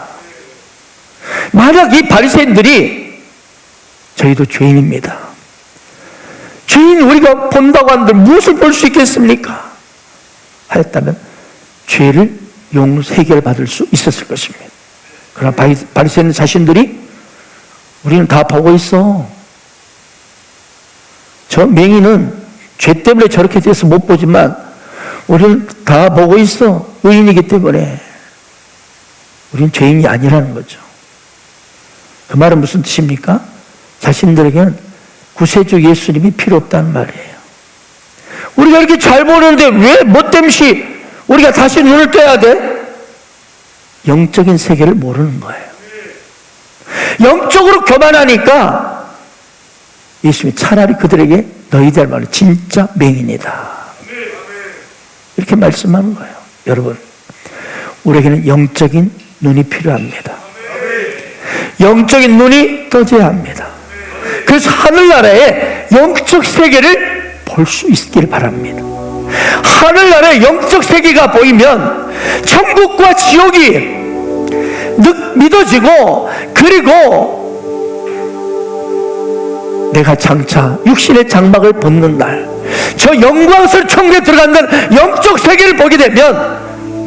만약 이 바리새인들이 저희도 죄인입니다. 죄인 우리가 본다고 하는데 무엇을 볼 수 있겠습니까? 하였다면 죄를 해결받을 수 있었을 것입니다. 그러나 바리새인 자신들이 우리는 다 보고 있어. 저 맹인은 죄 때문에 저렇게 돼서 못 보지만 우리는 다 보고 있어. 의인이기 때문에. 우리는 죄인이 아니라는 거죠. 그 말은 무슨 뜻입니까? 자신들에게는 구세주 예수님이 필요 없다는 말이에요. 우리가 이렇게 잘 보는데 왜 못됨시 우리가 다시 눈을 떠야 돼? 영적인 세계를 모르는 거예요. 영적으로 교만하니까 예수님이 차라리 그들에게 너희들말로 진짜 맹인이다 이렇게 말씀하는 거예요. 여러분, 우리에게는 영적인 눈이 필요합니다. 영적인 눈이 떠져야 합니다. 그래서 하늘나라의 영적 세계를 볼 수 있기를 바랍니다. 하늘나라의 영적 세계가 보이면 천국과 지옥이 믿어지고, 그리고 내가 장차 육신의 장막을 벗는 날, 저 영광스러운 천국에 들어간다는 영적 세계를 보게 되면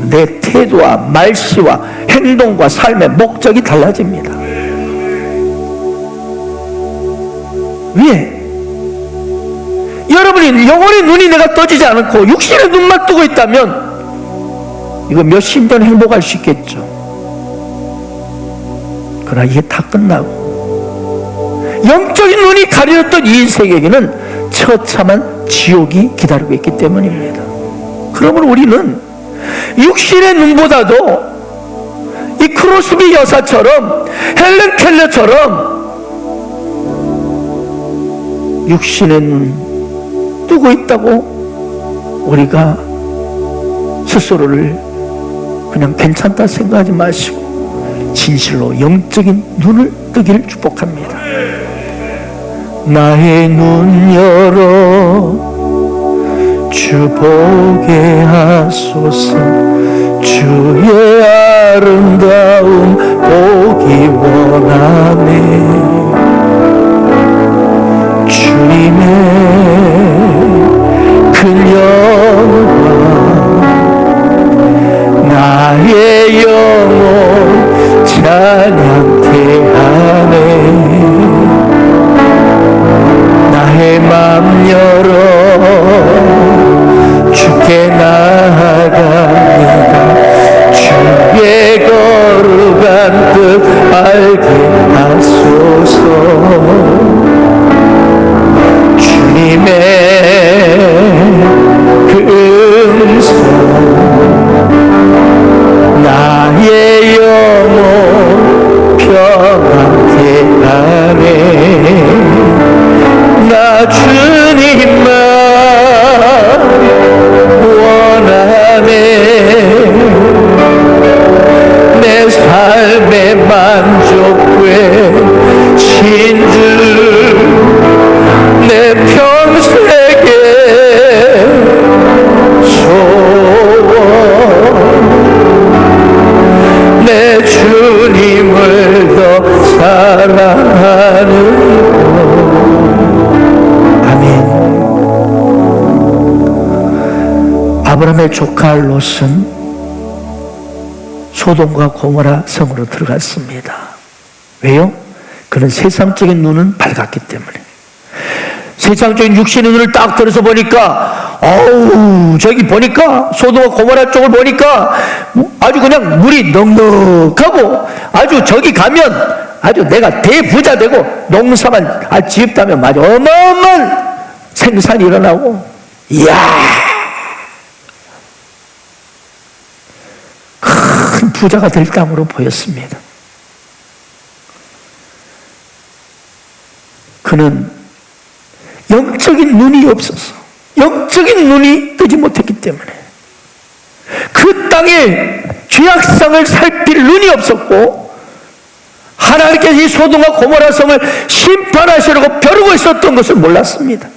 내 태도와 말씨와 행동과 삶의 목적이 달라집니다. 왜? 여러분이 영혼의 눈이 내가 떠지지 않고 육신의 눈만 뜨고 있다면 이거 몇십 년 행복할 수 있겠죠. 그러나 이게 다 끝나고 영적인 눈이 가려졌던 이 인생에게는 처참한 지옥이 기다리고 있기 때문입니다. 그러므로 우리는 육신의 눈보다도 이 크로스비 여사처럼 헬렌 켈러처럼 육신의 눈 뜨고 있다고 우리가 스스로를 그냥 괜찮다 생각하지 마시고 진실로 영적인 눈을 뜨기를 축복합니다. 나의 눈 열어 주 보게 하소서. 주의 아름다움 보기 원하네. 주님의 큰 영광 나의 영혼 찬양케 하네. 나의 맘 열어 주께 나아갑니다. 주의 거룩한 뜻 알게 하소서. 주님의 그 음성 나의 영혼 평안케 하네. 나 주님만 원하네. 내 삶의 만족괴 진주 내 평생의 소원 내 주님을 더 사랑하는 것. 아멘. 아브라함의 조카 롯은 소돔과 고모라 성으로 들어갔습니다. 왜요? 그는 세상적인 눈은 밝았기 때문에. 세상적인 육신의 눈을 딱 들어서 보니까 저기 보니까 소돔과 고모라 쪽을 보니까 아주 그냥 물이 넉넉하고 아주 저기 가면 아주 내가 대부자 되고 농사만 지었다면 아주 어마어마한 생산이 일어나고, 이야, 큰 부자가 될 땅으로 보였습니다. 그는 영적인 눈이 없어서, 영적인 눈이 뜨지 못했기 때문에 그 땅의 죄악상을 살필 눈이 없었고, 하나님께서 이 소돔과 고모라 성을 심판하시려고 벼르고 있었던 것을 몰랐습니다.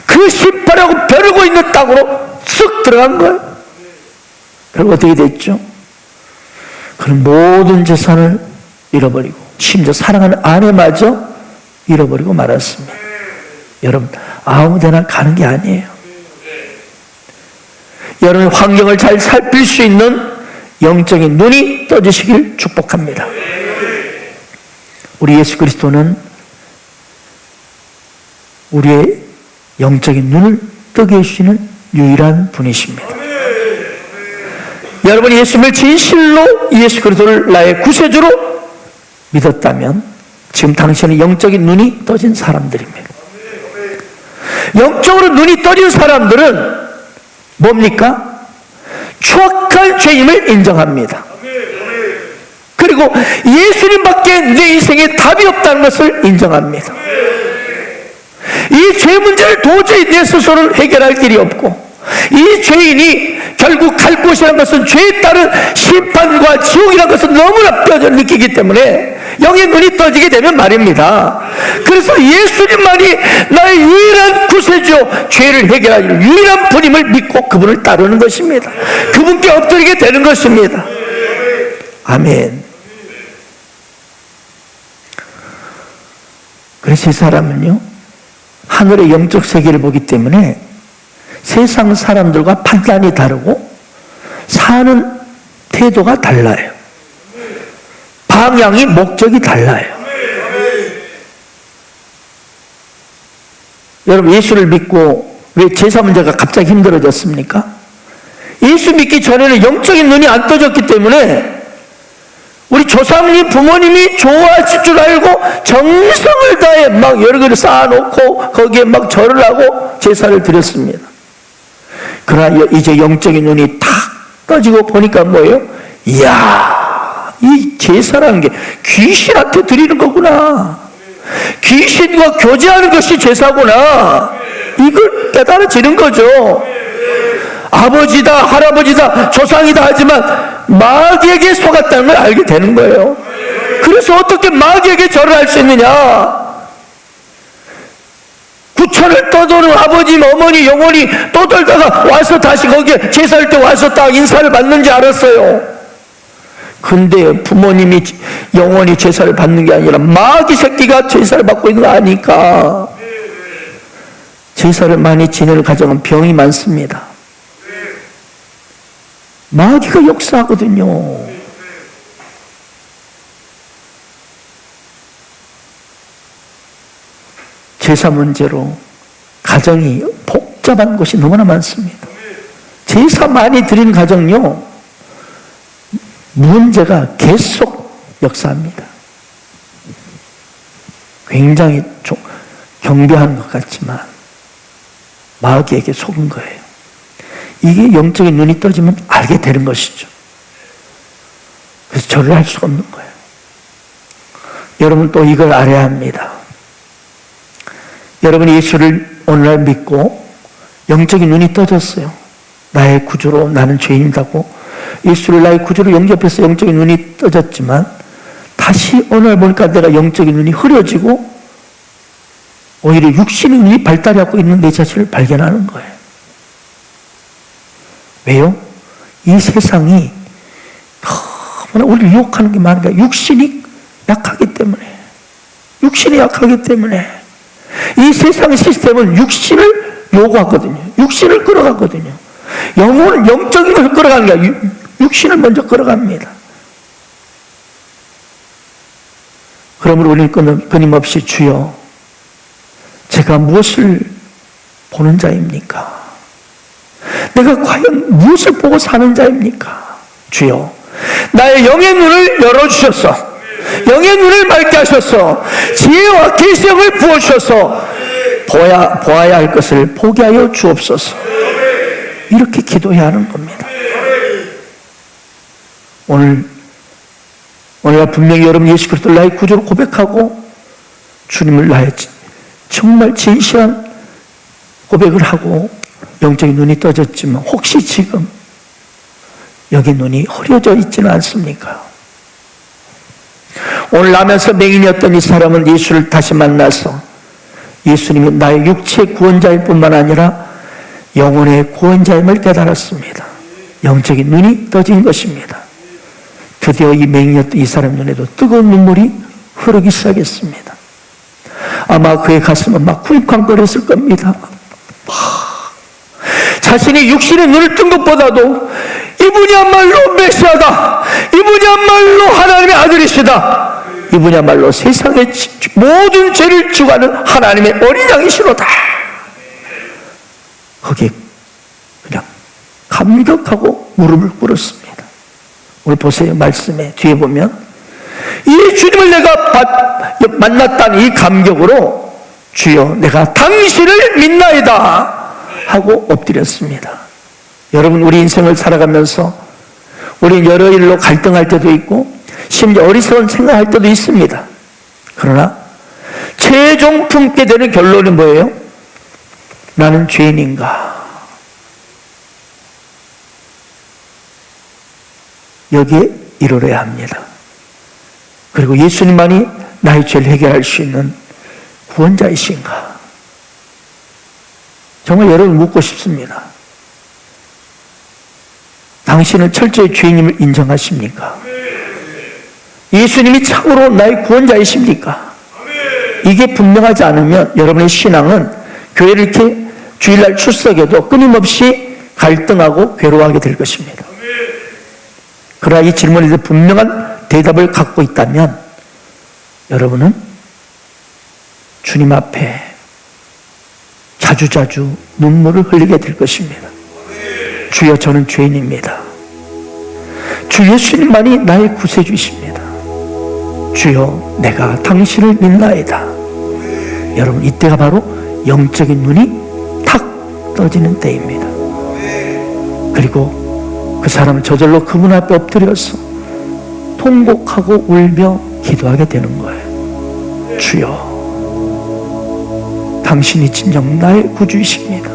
그 심판하고 벼르고 있는 땅으로 쑥 들어간 거예요. 그리고 어떻게 됐죠? 그는 모든 재산을 잃어버리고 심지어 사랑하는 아내마저 잃어버리고 말았습니다. 여러분, 아무데나 가는 게 아니에요. 여러분, 환경을 잘 살필 수 있는 영적인 눈이 떠지시길 축복합니다. 우리 예수 그리스도는 우리의 영적인 눈을 뜨게 해주시는 유일한 분이십니다. 여러분이 예수님을 진실로 예수 그리스도를 나의 구세주로 믿었다면 지금 당신은 영적인 눈이 떠진 사람들입니다. 영적으로 눈이 떠진 사람들은 뭡니까? 추악한 죄임을 인정합니다. 그리고 예수님밖에 내 인생에 답이 없다는 것을 인정합니다. 이 죄 문제를 도저히 내 스스로는 해결할 길이 없고, 이 죄인이 결국 갈 곳이라는 것은 죄에 따른 심판과 지옥이라는 것을 너무나 뼈저리 느끼기 때문에 영의 눈이 떠지게 되면 말입니다. 그래서 예수님만이 나의 유일한 구세주요, 죄를 해결하는 유일한 분임을 믿고 그분을 따르는 것입니다. 그분께 엎드리게 되는 것입니다. 아멘. 그래서 이 사람은요, 하늘의 영적 세계를 보기 때문에 세상 사람들과 판단이 다르고 사는 태도가 달라요. 방향이, 목적이 달라요. 여러분, 예수를 믿고 왜 제사 문제가 갑자기 힘들어졌습니까? 예수 믿기 전에는 영적인 눈이 안 떠졌기 때문에 우리 조상님, 부모님이 좋아하실 줄 알고 정성을 다해 막 여러 개를 쌓아놓고 거기에 막 절을 하고 제사를 드렸습니다. 그러나 이제 영적인 눈이 탁 떠지고 보니까 뭐예요? 이야, 이 제사라는 게 귀신한테 드리는 거구나. 귀신과 교제하는 것이 제사구나. 이걸 깨달아지는 거죠. 아버지다, 할아버지다, 조상이다 하지만 마귀에게 속았다는 걸 알게 되는 거예요. 그래서 어떻게 마귀에게 절을 할 수 있느냐? 구천을 떠도는 아버지, 어머니, 영혼이 떠돌다가 와서 다시 거기에 제사할 때 와서 딱 인사를 받는지 알았어요. 근데 부모님이 영원히 제사를 받는 게 아니라 마귀 새끼가 제사를 받고 있는 거 아니까. 제사를 많이 지내는 가정은 병이 많습니다. 마귀가 역사하거든요. 제사 문제로 가정이 복잡한 곳이 너무나 많습니다. 제사 많이 드린 가정요, 문제가 계속 역사합니다. 굉장히 경배하는 것 같지만 마귀에게 속은 거예요. 이게 영적인 눈이 떠지면 알게 되는 것이죠. 그래서 절을 할 수가 없는 거예요. 여러분, 또 이걸 알아야 합니다. 여러분이 예수를 오늘날 믿고 영적인 눈이 떠졌어요. 나의 구주로, 나는 죄인이라고 예수를 나의 구주로 영접해서 영적인 눈이 떠졌지만 다시 오늘 보니까 내가 영적인 눈이 흐려지고 오히려 육신의 눈이 발달하고 있는 내 자신을 발견하는 거예요. 왜요? 이 세상이 너무나 우리를 유혹하는 게 많으니까. 육신이 약하기 때문에. 육신이 약하기 때문에. 이 세상의 시스템은 육신을 요구하거든요. 육신을 끌어가거든요. 영혼은 영적인 것을 끌어가는 게 아니라 육신을 먼저 끌어갑니다. 그러므로 우리는 끊임없이 주여, 제가 무엇을 보는 자입니까? 내가 과연 무엇을 보고 사는 자입니까? 주여, 나의 영의 눈을 열어주셔서, 영의 눈을 맑게 하셔서, 지혜와 계시형을 부어주셔서 보아야 할 것을 보게 하여 주옵소서. 이렇게 기도해야 하는 겁니다. 오늘 분명히 여러분 예수 그리스도를 나의 구주로 고백하고 주님을 나의 정말 진실한 고백을 하고 영적인 눈이 떠졌지만 혹시 지금 여기 눈이 흐려져 있지는 않습니까? 오늘 나면서 맹인이었던 이 사람은 예수를 다시 만나서 예수님이 나의 육체의 구원자일 뿐만 아니라 영혼의 구원자임을 깨달았습니다. 영적인 눈이 떠진 것입니다. 드디어 이 맹인이었던 이 사람 눈에도 뜨거운 눈물이 흐르기 시작했습니다. 아마 그의 가슴은 막 쿵쾅거렸을 겁니다. 자신이 육신의 눈을 뜬 것보다도 이분이야말로 메시아다, 이분이야말로 하나님의 아들이시다, 이분이야말로 세상의 모든 죄를 지고 가는 하나님의 어린 양이시로다, 거기에 그냥 감격하고 무릎을 꿇었습니다. 오늘 보세요. 말씀에 뒤에 보면 이 주님을 내가 만났다는 이 감격으로 주여 내가 당신을 믿나이다 하고 엎드렸습니다. 여러분, 우리 인생을 살아가면서 우리는 여러 일로 갈등할 때도 있고 심지어 어리석은 생각할 때도 있습니다. 그러나 최종 품게 되는 결론은 뭐예요? 나는 죄인인가? 여기에 이르러야 합니다. 그리고 예수님만이 나의 죄를 해결할 수 있는 구원자이신가? 정말 여러분 묻고 싶습니다. 당신은 철저히 죄인임을 인정하십니까? 예수님이 참으로 나의 구원자이십니까? 이게 분명하지 않으면 여러분의 신앙은 교회를 이렇게 주일날 출석해도 끊임없이 갈등하고 괴로워하게 될 것입니다. 그러나 이 질문에 대해 분명한 대답을 갖고 있다면 여러분은 주님 앞에 자주자주 눈물을 흘리게 될 것입니다. 주여, 저는 죄인입니다. 주 예수님만이 나의 구세주이십니다. 주여, 내가 당신을 믿나이다. 여러분, 이때가 바로 영적인 눈이 탁 떠지는 때입니다. 그리고 그 사람은 저절로 그분 앞에 엎드려서 통곡하고 울며 기도하게 되는 거예요. 주여, 당신이 진정 나의 구주이십니다.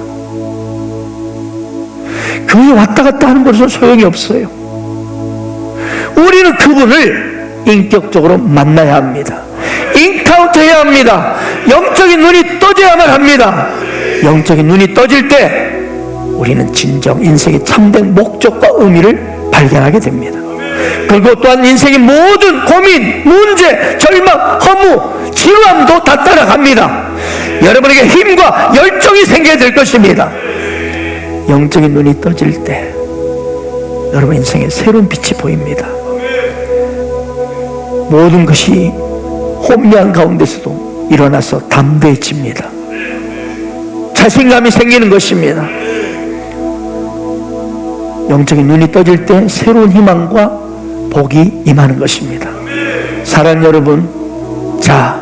교회 왔다 갔다 하는 것은 소용이 없어요. 우리는 그분을 인격적으로 만나야 합니다. 인카운트해야 합니다. 영적인 눈이 떠져야만 합니다. 영적인 눈이 떠질 때 우리는 진정 인생의 참된 목적과 의미를 발견하게 됩니다. 그리고 또한 인생의 모든 고민, 문제, 절망, 허무, 지루함도 다 따라갑니다. 여러분에게 힘과 열정이 생겨야 될 것입니다. 영적인 눈이 떠질 때 여러분 인생에 새로운 빛이 보입니다. 모든 것이 혼미한 가운데서도 일어나서 담대해집니다. 자신감이 생기는 것입니다. 영적인 눈이 떠질 때 새로운 희망과 복이 임하는 것입니다. 사랑하는 여러분, 자,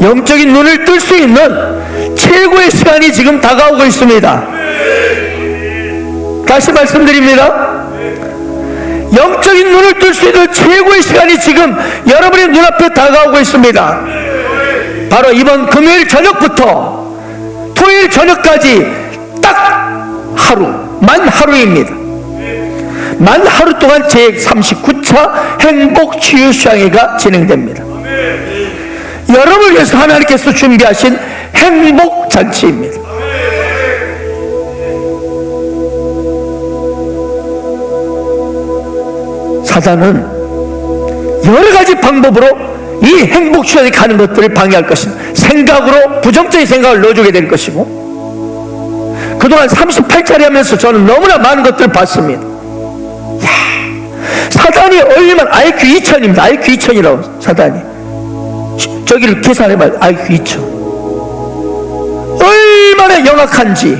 영적인 눈을 뜰 수 있는 최고의 시간이 지금 다가오고 있습니다. 다시 말씀드립니다. 영적인 눈을 뜰 수 있는 최고의 시간이 지금 여러분의 눈앞에 다가오고 있습니다. 바로 이번 금요일 저녁부터 토요일 저녁까지 딱 하루, 만 하루입니다. 만 하루 동안 제39차 행복치유수양회가 진행됩니다. 여러분을 위해서 하나님께서 준비하신 행복잔치입니다. 사단은 여러 가지 방법으로 이 행복치유에 가는 것들을 방해할 것입니다. 생각으로 부정적인 생각을 넣어주게 될 것이고, 그동안 38짜리 하면서 저는 너무나 많은 것들을 봤습니다. 사단이 얼마나 IQ 2000입니다. IQ 2000이라고 사단이. 저기를 계산해봐요. IQ 2000. 얼마나 영악한지.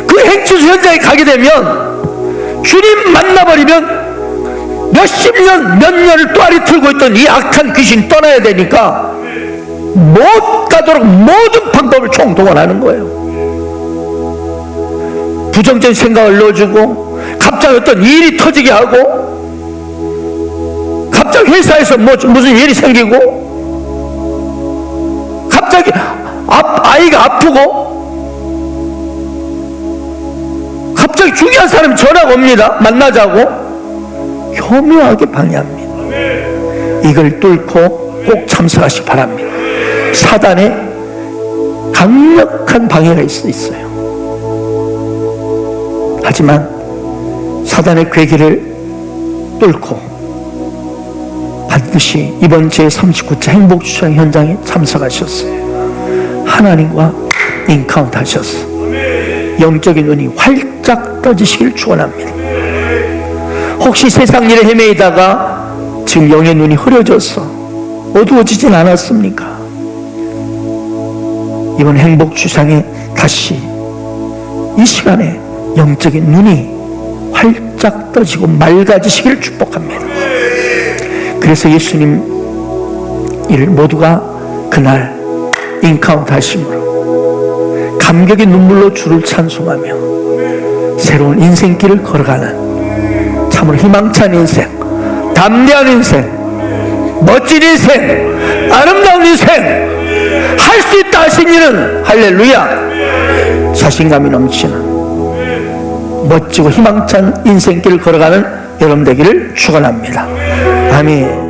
그 행추수 현장에 가게 되면 주님 만나버리면 몇십 년, 몇 년을 또아리 틀고 있던 이 악한 귀신 떠나야 되니까 못 가도록 모든 방법을 총동원하는 거예요. 부정적인 생각을 넣어주고, 갑자기 어떤 일이 터지게 하고, 갑자기 회사에서 무슨 일이 생기고, 갑자기 아이가 아프고, 갑자기 중요한 사람이 전화가 옵니다. 만나자고. 교묘하게 방해합니다. 이걸 뚫고 꼭 참석하시기 바랍니다. 사단의 강력한 방해가 있어요. 하지만 사단의 괴기를 뚫고 반드시 이번 제39차 행복주차장 현장에 참석하셨어요. 하나님과 인카운트 하셨어요. 영적인 눈이 활짝 떠지시길 축원합니다. 혹시 세상 일에 헤매이다가 지금 영의 눈이 흐려져서 어두워지진 않았습니까? 이번 행복주상에 다시 이 시간에 영적인 눈이 활짝 떠지고 맑아지시기를 축복합니다. 그래서 예수님 이를 모두가 그날 인카운트 하심으로 감격의 눈물로 주를 찬송하며 새로운 인생길을 걸어가는 참으로 희망찬 인생, 담대한 인생, 멋진 인생, 아름다운 인생, 할 수 있다 하신 이는 할렐루야, 자신감이 넘치는 멋지고 희망찬 인생길을 걸어가는 여러분 되기를 축원합니다. 아멘.